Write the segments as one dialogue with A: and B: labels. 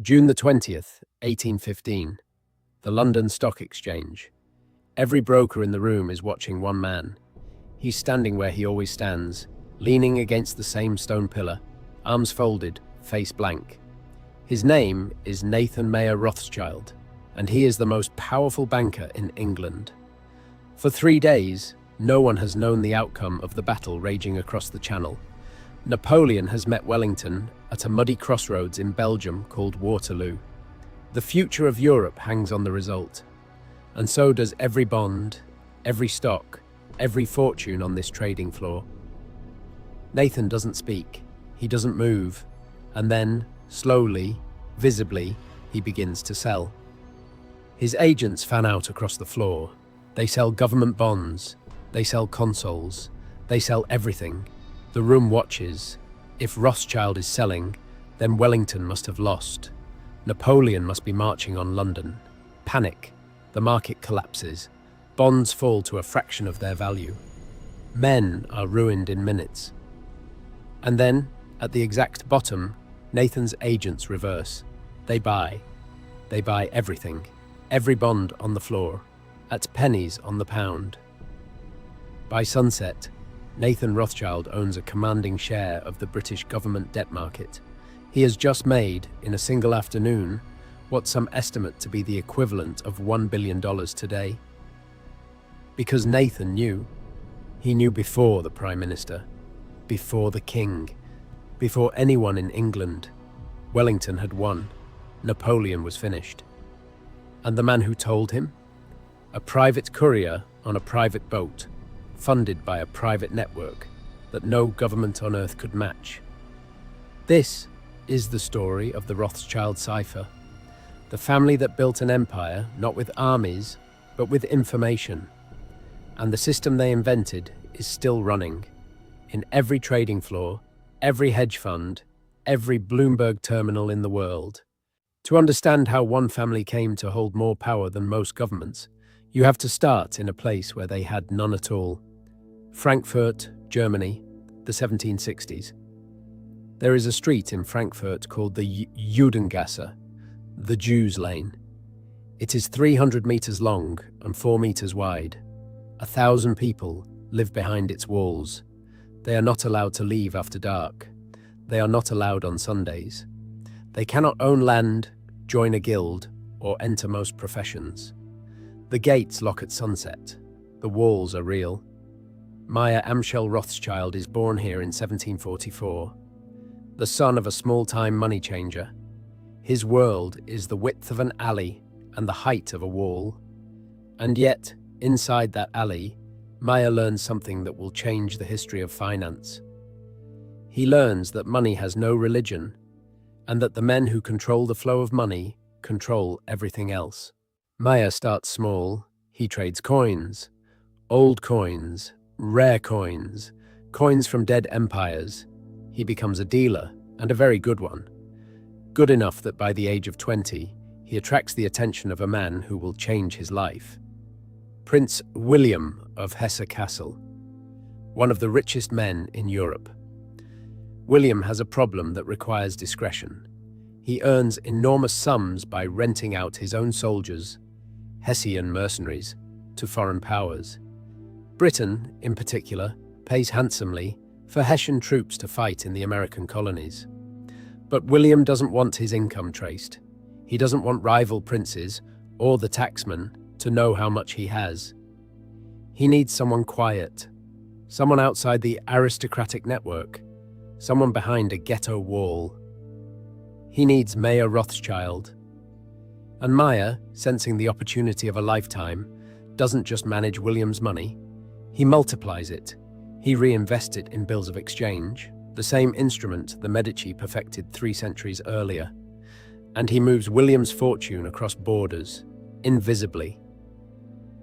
A: June the 20th, 1815. The London Stock Exchange. Every broker in the room is watching one man. He's standing where he always stands, leaning against the same stone pillar, arms folded, face blank. His name is Nathan Mayer Rothschild, and he is the most powerful banker in England. For 3 days, no one has known the outcome of the battle raging across the Channel. Napoleon has met Wellington at a muddy crossroads in Belgium called Waterloo. The future of Europe hangs on the result, and so does every bond, every stock, every fortune on this trading floor. Nathan doesn't speak, he doesn't move, and then, slowly, visibly, he begins to sell. His agents fan out across the floor. They sell government bonds, they sell consoles, they sell everything. The room watches. If Rothschild is selling, then Wellington must have lost. Napoleon must be marching on London. Panic. The market collapses. Bonds fall to a fraction of their value. Men are ruined in minutes. And then, at the exact bottom, Nathan's agents reverse. They buy. They buy everything. Every bond on the floor. At pennies on the pound. By sunset, Nathan Rothschild owns a commanding share of the British government debt market. He has just made, in a single afternoon, what some estimate to be the equivalent of $1 billion today. Because Nathan knew. He knew before the Prime Minister, before the King, before anyone in England. Wellington had won. Napoleon was finished. And the man who told him? A private courier on a private boat, funded by a private network that no government on earth could match. This is the story of the Rothschild cipher, the family that built an empire not with armies, but with information. And the system they invented is still running. In every trading floor, every hedge fund, every Bloomberg terminal in the world. To understand how one family came to hold more power than most governments, you have to start in a place where they had none at all. Frankfurt, Germany, the 1760s. There is a street in Frankfurt called the Judengasse, the Jews' Lane. It is 300 meters long and 4 meters wide. 1,000 people live behind its walls. They are not allowed to leave after dark. They are not allowed on Sundays. They cannot own land, join a guild, or enter most professions. The gates lock at sunset. The walls are real. Mayer Amschel Rothschild is born here in 1744. The son of a small-time money changer. His world is the width of an alley and the height of a wall. And yet, inside that alley, Mayer learns something that will change the history of finance. He learns that money has no religion, and that the men who control the flow of money control everything else. Mayer starts small. He trades coins, old coins, rare coins, coins from dead empires. He becomes a dealer, and a very good one. Good enough that by the age of 20, he attracts the attention of a man who will change his life. Prince William of Hesse-Kassel, one of the richest men in Europe. William has a problem that requires discretion. He earns enormous sums by renting out his own soldiers, Hessian mercenaries, to foreign powers. Britain, in particular, pays handsomely for Hessian troops to fight in the American colonies. But William doesn't want his income traced. He doesn't want rival princes or the taxman to know how much he has. He needs someone quiet, someone outside the aristocratic network, someone behind a ghetto wall. He needs Mayer Rothschild. And Mayer, sensing the opportunity of a lifetime, doesn't just manage William's money, he multiplies it. He reinvests it in bills of exchange, the same instrument the Medici perfected 3 centuries earlier. And he moves William's fortune across borders, invisibly,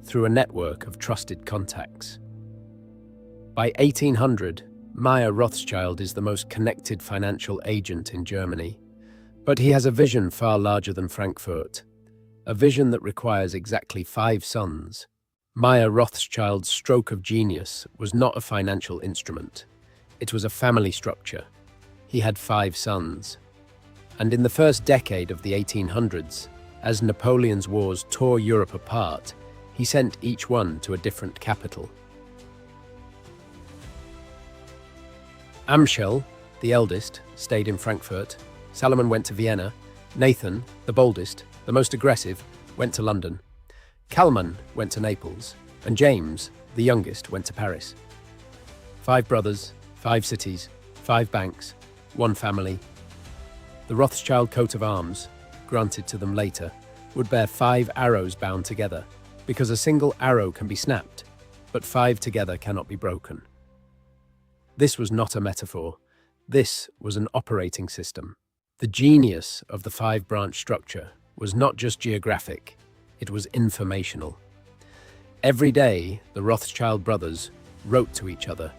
A: through a network of trusted contacts. By 1800, Mayer Rothschild is the most connected financial agent in Germany. But he has a vision far larger than Frankfurt, a vision that requires exactly 5 sons. Mayer Rothschild's stroke of genius was not a financial instrument. It was a family structure. He had 5 sons. And in the first decade of the 1800s, as Napoleon's wars tore Europe apart, he sent each one to a different capital. Amschel, the eldest, stayed in Frankfurt. Salomon went to Vienna. Nathan, the boldest, the most aggressive, went to London. Kalman went to Naples. And James, the youngest, went to Paris. 5 brothers, 5 cities, 5 banks, 1 family. The Rothschild coat of arms, granted to them later, would bear 5 arrows bound together, because a single arrow can be snapped, but 5 together cannot be broken. This was not a metaphor. This was an operating system. The genius of the 5-branch structure was not just geographic, it was informational. Every day, the Rothschild brothers wrote to each other.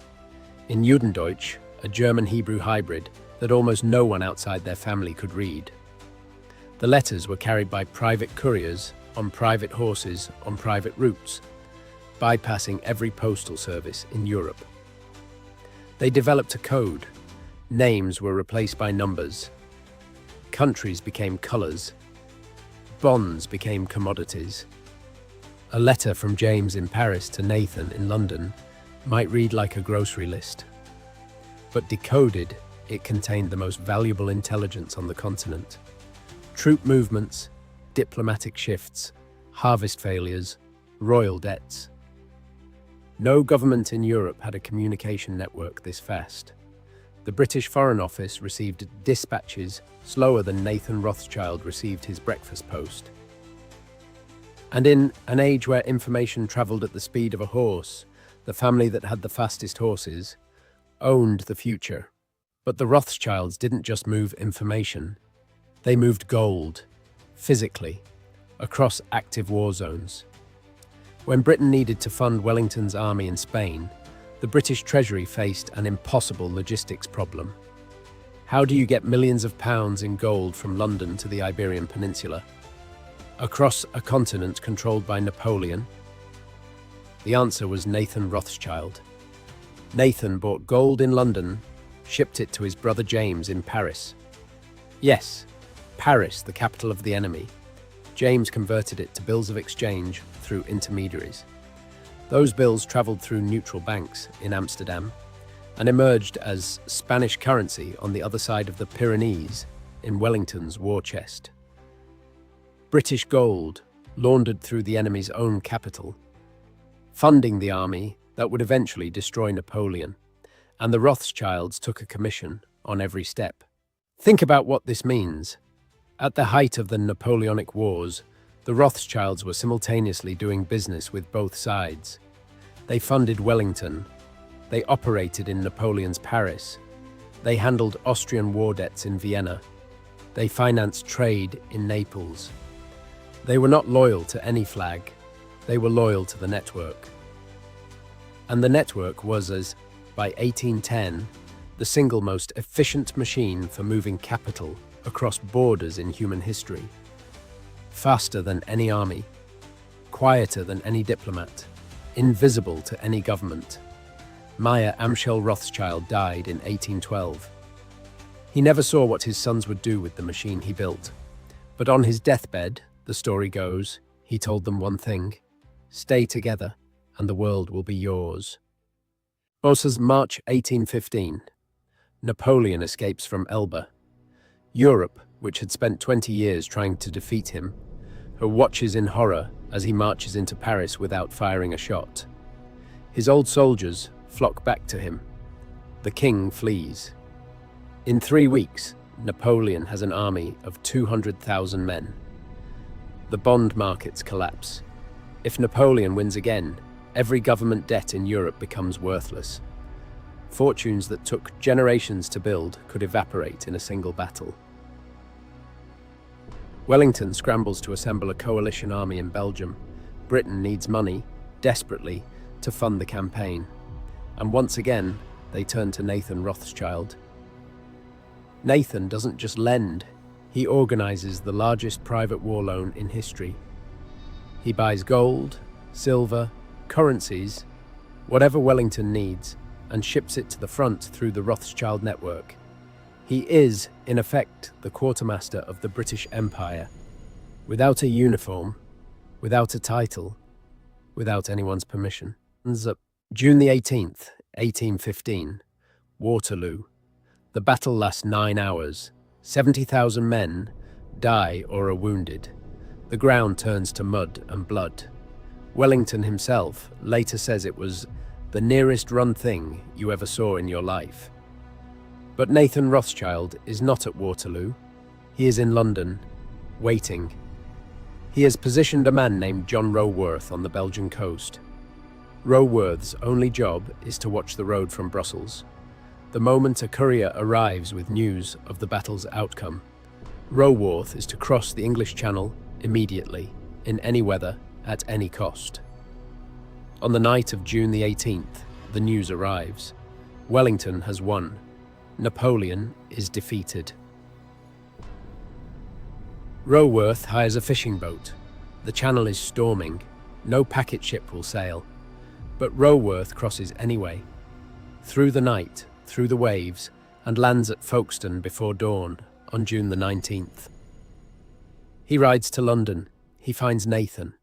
A: In Judendeutsch, a German-Hebrew hybrid that almost no one outside their family could read. The letters were carried by private couriers on private horses on private routes, bypassing every postal service in Europe. They developed a code. Names were replaced by numbers. Countries became colors. Bonds became commodities. A letter from James in Paris to Nathan in London might read like a grocery list. But decoded, it contained the most valuable intelligence on the continent. Troop movements, diplomatic shifts, harvest failures, royal debts. No government in Europe had a communication network this fast. The British Foreign Office received dispatches slower than Nathan Rothschild received his breakfast post. And in an age where information traveled at the speed of a horse, the family that had the fastest horses owned the future. But the Rothschilds didn't just move information. They moved gold, physically, across active war zones. When Britain needed to fund Wellington's army in Spain, the British Treasury faced an impossible logistics problem. How do you get millions of pounds in gold from London to the Iberian Peninsula, across a continent controlled by Napoleon? The answer was Nathan Rothschild. Nathan bought gold in London, shipped it to his brother James in Paris. Yes, Paris, the capital of the enemy. James converted it to bills of exchange through intermediaries. Those bills traveled through neutral banks in Amsterdam and emerged as Spanish currency on the other side of the Pyrenees in Wellington's war chest. British gold laundered through the enemy's own capital, funding the army that would eventually destroy Napoleon, and the Rothschilds took a commission on every step. Think about what this means. At the height of the Napoleonic Wars, the Rothschilds were simultaneously doing business with both sides. They funded Wellington. They operated in Napoleon's Paris. They handled Austrian war debts in Vienna. They financed trade in Naples. They were not loyal to any flag. They were loyal to the network. And the network was, as by 1810, the single most efficient machine for moving capital across borders in human history. Faster than any army, quieter than any diplomat, invisible to any government. Meyer Amschel Rothschild died in 1812. He never saw what his sons would do with the machine he built. But on his deathbed, the story goes, he told them one thing: stay together, and the world will be yours. Bosses, March 1815. Napoleon escapes from Elba. Europe, which had spent 20 years trying to defeat him, her watches in horror as he marches into Paris without firing a shot. His old soldiers flock back to him. The king flees. In 3 weeks, Napoleon has an army of 200,000 men. The bond markets collapse. If Napoleon wins again, every government debt in Europe becomes worthless. Fortunes that took generations to build could evaporate in a single battle. Wellington scrambles to assemble a coalition army in Belgium. Britain needs money, desperately, to fund the campaign. And once again, they turn to Nathan Rothschild. Nathan doesn't just lend, he organizes the largest private war loan in history. He buys gold, silver, currencies, whatever Wellington needs, and ships it to the front through the Rothschild network. He is, in effect, the quartermaster of the British Empire, without a uniform, without a title, without anyone's permission. June the 18th, 1815, Waterloo. The battle lasts 9 hours. 70,000 men die or are wounded. The ground turns to mud and blood. Wellington himself later says it was the nearest run thing you ever saw in your life. But Nathan Rothschild is not at Waterloo. He is in London, waiting. He has positioned a man named John Roworth on the Belgian coast. Roworth's only job is to watch the road from Brussels. The moment a courier arrives with news of the battle's outcome, Roworth is to cross the English Channel immediately, in any weather, at any cost. On the night of June the 18th, the news arrives. Wellington has won. Napoleon is defeated. Roworth hires a fishing boat. The channel is storming. No packet ship will sail. But Roworth crosses anyway. Through the night, through the waves, and lands at Folkestone before dawn on June the 19th. He rides to London. He finds Nathan.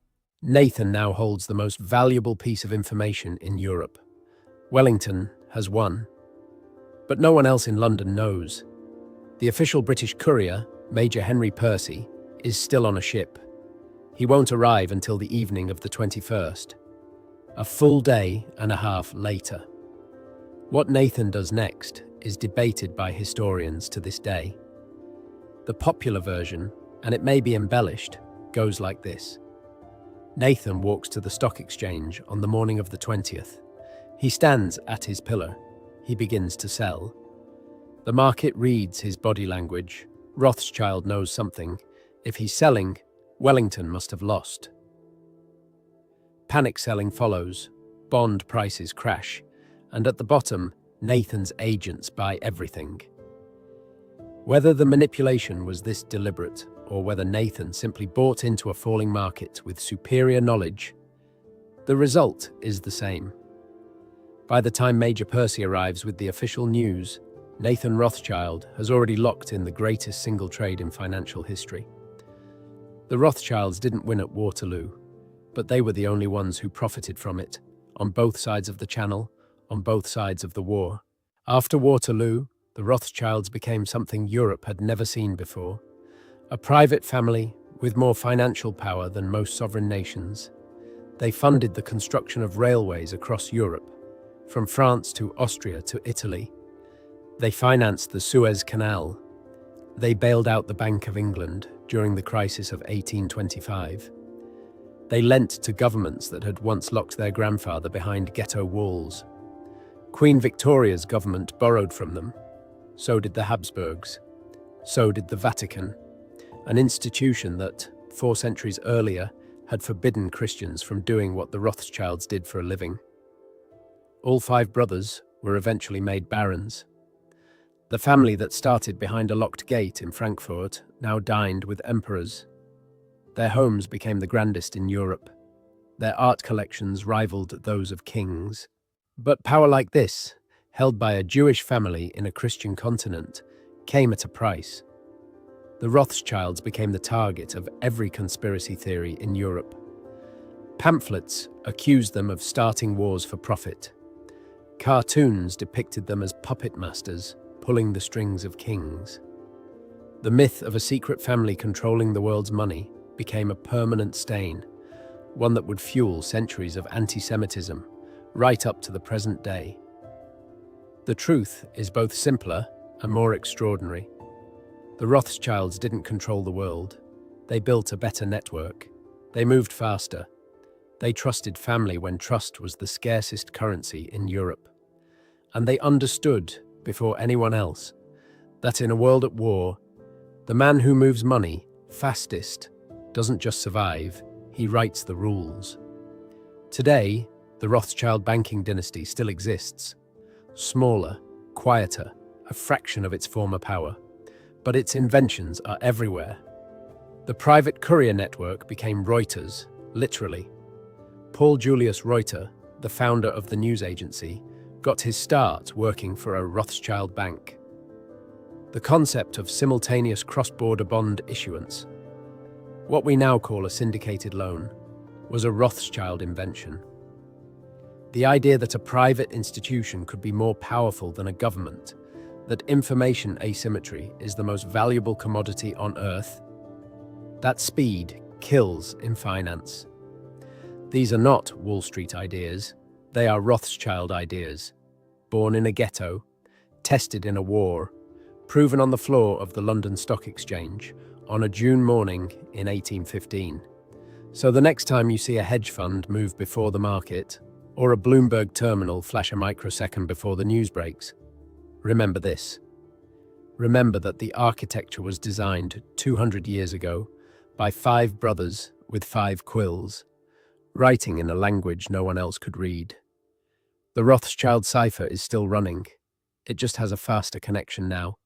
A: Nathan now holds the most valuable piece of information in Europe. Wellington has won. But no one else in London knows. The official British courier, Major Henry Percy, is still on a ship. He won't arrive until the evening of the 21st, a full day and a half later. What Nathan does next is debated by historians to this day. The popular version, and it may be embellished, goes like this. Nathan walks to the stock exchange on the morning of the 20th. He stands at his pillar. He begins to sell. The market reads his body language. Rothschild knows something. If he's selling, Wellington must have lost. Panic selling follows. Bond prices crash. And at the bottom, Nathan's agents buy everything. Whether the manipulation was this deliberate, or whether Nathan simply bought into a falling market with superior knowledge, the result is the same. By the time Major Percy arrives with the official news, Nathan Rothschild has already locked in the greatest single trade in financial history. The Rothschilds didn't win at Waterloo, but they were the only ones who profited from it, on both sides of the Channel, on both sides of the war. After Waterloo, the Rothschilds became something Europe had never seen before. A private family with more financial power than most sovereign nations. They funded the construction of railways across Europe, from France to Austria to Italy. They financed the Suez Canal. They bailed out the Bank of England during the crisis of 1825. They lent to governments that had once locked their grandfather behind ghetto walls. Queen Victoria's government borrowed from them. So did the Habsburgs. So did the Vatican, an institution that, 4 centuries earlier, had forbidden Christians from doing what the Rothschilds did for a living. All 5 brothers were eventually made barons. The family that started behind a locked gate in Frankfurt now dined with emperors. Their homes became the grandest in Europe. Their art collections rivaled those of kings. But power like this, held by a Jewish family in a Christian continent, came at a price. The Rothschilds became the target of every conspiracy theory in Europe. Pamphlets accused them of starting wars for profit. Cartoons depicted them as puppet masters, pulling the strings of kings. The myth of a secret family controlling the world's money became a permanent stain, one that would fuel centuries of anti-Semitism, right up to the present day. The truth is both simpler and more extraordinary. The Rothschilds didn't control the world. They built a better network. They moved faster. They trusted family when trust was the scarcest currency in Europe. And they understood, before anyone else, that in a world at war, the man who moves money fastest doesn't just survive, he writes the rules. Today, the Rothschild banking dynasty still exists. Smaller, quieter, a fraction of its former power. But its inventions are everywhere. The private courier network became Reuters, literally. Paul Julius Reuter, the founder of the news agency, got his start working for a Rothschild bank. the concept of simultaneous cross-border bond issuance, what we now call a syndicated loan, was a Rothschild invention. The idea that a private institution could be more powerful than a government, that information asymmetry is the most valuable commodity on earth, that speed kills in finance. These are not Wall Street ideas, they are Rothschild ideas, born in a ghetto, tested in a war, proven on the floor of the London Stock Exchange on a June morning in 1815. So the next time you see a hedge fund move before the market, or a Bloomberg terminal flash a microsecond before the news breaks, remember this. Remember that the architecture was designed 200 years ago by 5 brothers with 5 quills, writing in a language no one else could read. The Rothschild cipher is still running. It just has a faster connection now.